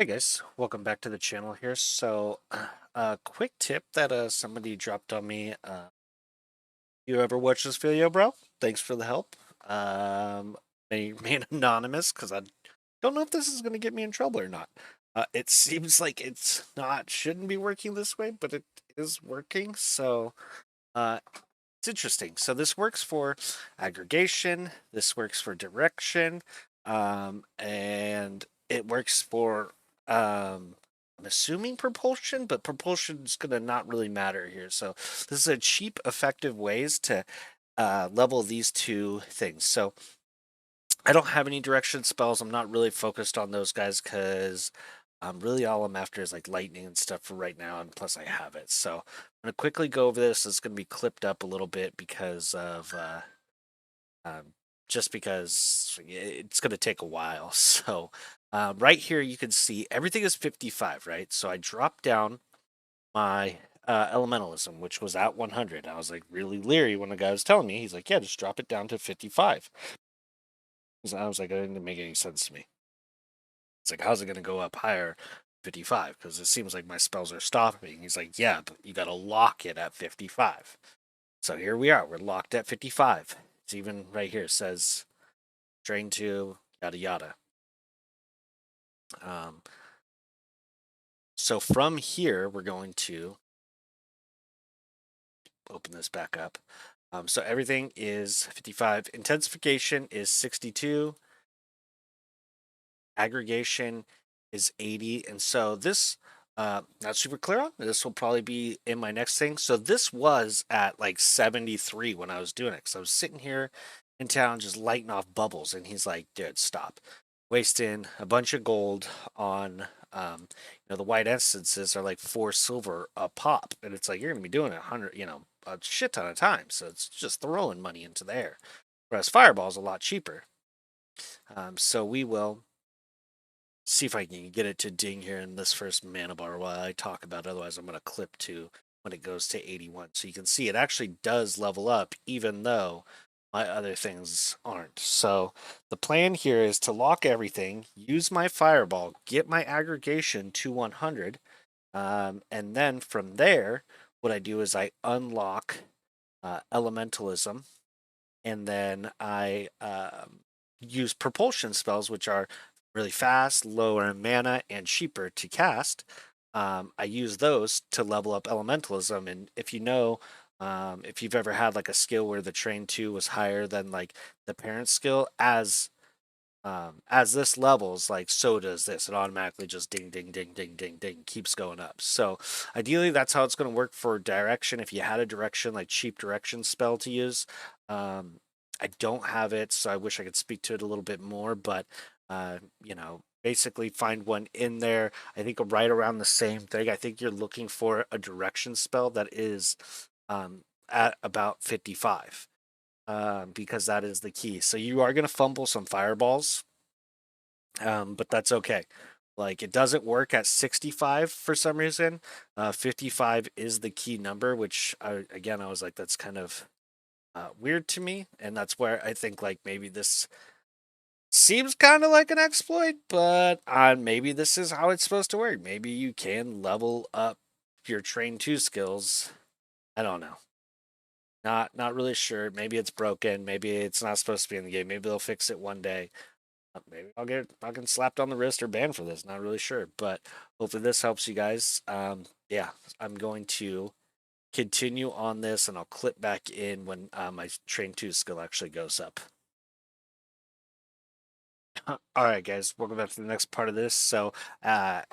Hey guys, welcome back to the channel here. So, a quick tip that somebody dropped on me. You ever watch this video, bro? Thanks for the help. May remain anonymous because I don't know if this is going to get me in trouble or not. It seems like shouldn't be working this way, but it is working. So, it's interesting. So this works for aggregation. This works for direction, and it works for I'm assuming propulsion, but propulsion is going to not really matter here. So this is a cheap, effective ways to level these two things. So I don't have any direction spells. I'm not really focused on those guys because really all I'm after is like lightning and stuff for right now, and plus I have it. So I'm gonna quickly go over this. It's gonna be clipped up a little bit because of um, just because it's gonna take a while. So right here you can see everything is 55, right? So I dropped down my elementalism, which was at 100. I was like really leery when the guy was telling me. He's like, "Yeah, just drop it down to 55." I was like, "That didn't make any sense to me." It's like, how's it going to go up higher 55? Because it seems like my spells are stopping. He's like, yeah, but you got to lock it at 55. So here we are. We're locked at 55. It's even right here. It says drain 2, yada, yada. Um, so from here, we're going to open this back up. So everything is 55. Intensification is 62. Aggregation is 80. And so this, not super clear on. This will probably be in my next thing. So this was at like 73 when I was doing it. Because I was sitting here in town just lighting off bubbles. And he's like, dude, stop. Wasting a bunch of gold on, the white essences are like 4 silver a pop. And it's like, you're going to be doing 100, a shit ton of times. So it's just throwing money into the air. Whereas Fireball's a lot cheaper. So we will see if I can get it to ding here in this first mana bar while I talk about it. Otherwise, I'm going to clip to when it goes to 81. So you can see it actually does level up, even though my other things aren't. So the plan here is to lock everything, use my fireball, get my aggregation to 100. And then from there, what I do is I unlock elementalism, and then I use propulsion spells, which are really fast, lower in mana, and cheaper to cast. I use those to level up elementalism, and if you've ever had like a skill where the train 2 was higher than like the parent skill, as this levels, like so does this. It automatically just ding, ding, ding, ding, ding, ding, keeps going up. So ideally, that's how it's going to work for direction. If you had a direction, like cheap direction spell to use, I don't have it, so I wish I could speak to it a little bit more. But basically find one in there. I think right around the same thing. I think you're looking for a direction spell that is at about 55. Because that is the key. So you are going to fumble some fireballs, but that's okay. Like it doesn't work at 65 for some reason. 55 is the key number, which I was like, that's kind of weird to me. And that's where I think like maybe this seems kind of like an exploit, but maybe this is how it's supposed to work. Maybe you can level up your train 2 skills. I don't know. Not really sure. Maybe it's broken. Maybe it's not supposed to be in the game. Maybe they'll fix it one day. Maybe I'll get fucking slapped on the wrist or banned for this. Not really sure, but hopefully this helps you guys. Yeah, I'm going to continue on this, and I'll clip back in when my train 2 skill actually goes up. All right, guys, welcome back to the next part of this. So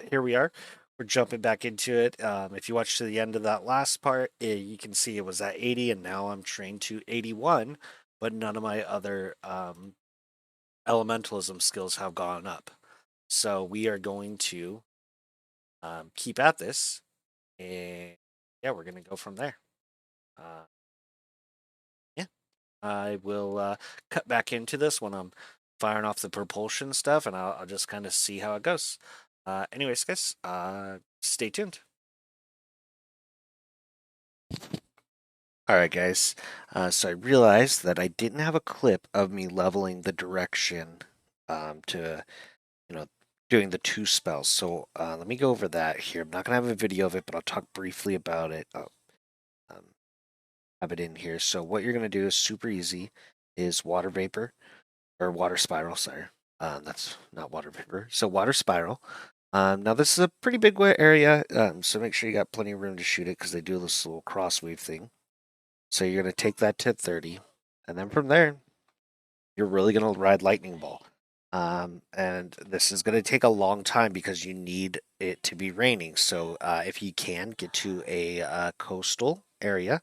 here we are. We're jumping back into it. If you watch to the end of that last part, you can see it was at 80, and now I'm trained to 81, but none of my other elementalism skills have gone up. So we are going to keep at this, and yeah, we're going to go from there. Uh, yeah, I will cut back into this when I'm firing off the propulsion stuff, and I'll just kind of see how it goes. Anyways, guys, stay tuned. All right, guys. So I realized that I didn't have a clip of me leveling the direction to, doing the 2 spells. So let me go over that here. I'm not going to have a video of it, but I'll talk briefly about it. Um, have it in here. So what you're going to do is super easy is water vapor or water spiral, sorry. That's not water vapor. So water spiral. Now this is a pretty big area, so make sure you got plenty of room to shoot it because they do this little cross wave thing. So you're going to take that to 30, and then from there, you're really going to ride lightning ball. And this is going to take a long time because you need it to be raining. So if you can get to a coastal area,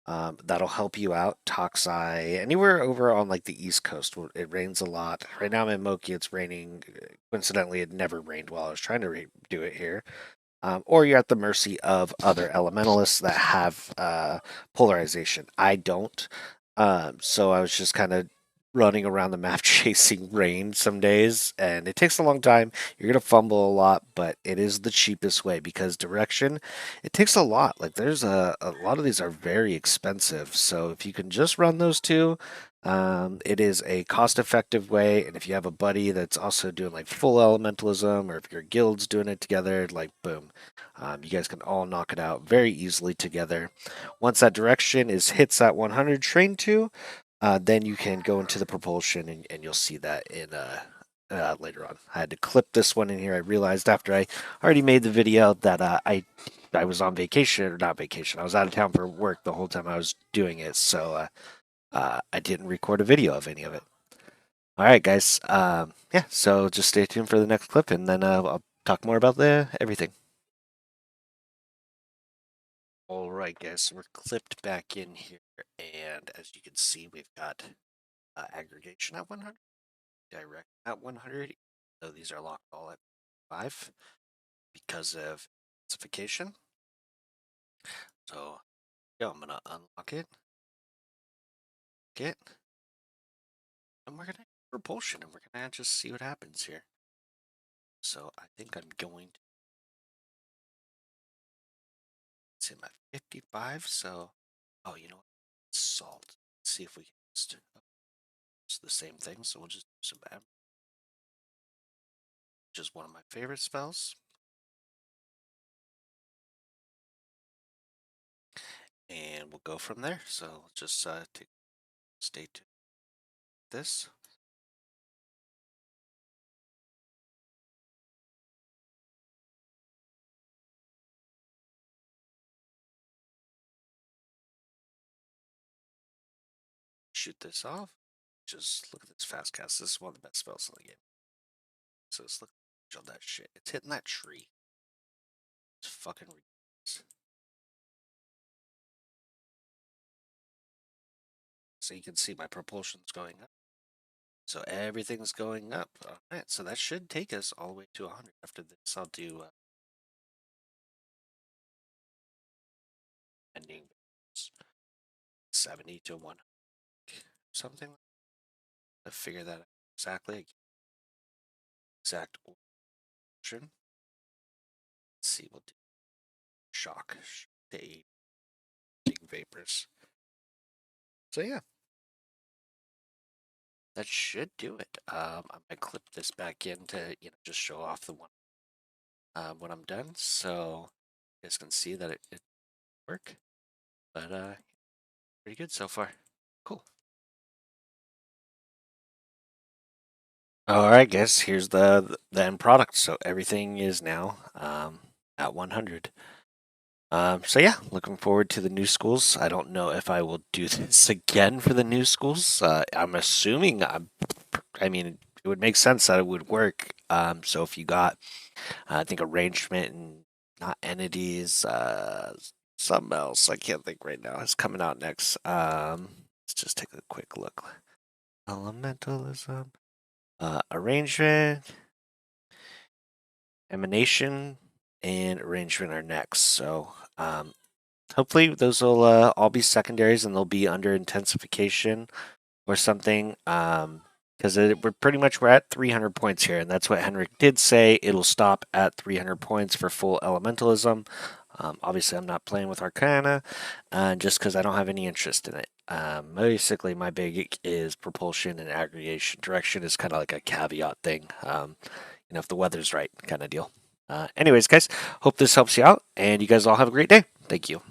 that'll help you out. Toxai, anywhere over on like the East Coast, it rains a lot. Right now I'm in Moki, it's raining. Coincidentally, it never rained while I was trying to do it here. Or you're at the mercy of other elementalists that have polarization. I don't. So I was just kind of running around the map chasing rain some days, and it takes a long time. You're gonna fumble a lot, but it is the cheapest way because direction, it takes a lot. Like there's a lot of these are very expensive. So if you can just run those two, it is a cost-effective way. And if you have a buddy that's also doing like full elementalism, or if your guild's doing it together, like boom, you guys can all knock it out very easily together. Once that direction is hits that 100 train to, then you can go into the propulsion, and you'll see that in later on. I had to clip this one in here. I realized after I already made the video that I was on vacation, or not vacation. I was out of town for work the whole time I was doing it, so I didn't record a video of any of it. All right, guys. Yeah, so just stay tuned for the next clip, and then I'll talk more about the everything. All right, guys. So we're clipped back in here, and as you can see, we've got aggregation at 100, direct at 100. So these are locked all at 5 because of specification. So yeah, I'm gonna unlock it, and we're gonna propulsion, and we're gonna just see what happens here. So I think I'm going to it's in my 55. So oh, you know what? Salt. Let's see if we can just it's the same thing. So we'll just do some bad, which is one of my favorite spells. And we'll go from there. So just stay tuned. This shoot this off. Just look at this fast cast. This is one of the best spells in the game. So let's look at that shit. It's hitting that tree. It's fucking ridiculous. So you can see my propulsion's going up. So everything's going up. All right, so that should take us all the way to 100. After this, I'll do ending 70 to 100, something. To figure that out exactly. Exact origin. Let's see, we'll do shock to 8 big vapors. So yeah, that should do it. I might clip this back in to just show off the one when I'm done, so you guys can see that it worked. But pretty good so far. Cool. All right, guys. Here's the end product. So everything is now at 100. So yeah, looking forward to the new schools. I don't know if I will do this again for the new schools. I'm assuming I mean, it would make sense that it would work. So if you got, I think arrangement and not entities, something else I can't think right now. It's coming out next. Let's just take a quick look. Elementalism, arrangement, emanation, and arrangement are next. So hopefully those will all be secondaries and they'll be under intensification or something. Because we're at 300 points here, and that's what Henrik did say. It'll stop at 300 points for full elementalism. Obviously, I'm not playing with Arcana, just because I don't have any interest in it. Basically, my big is propulsion and aggregation. Direction is kind of like a caveat thing. if the weather's right, kind of deal. Anyways, guys, hope this helps you out, and you guys all have a great day. Thank you.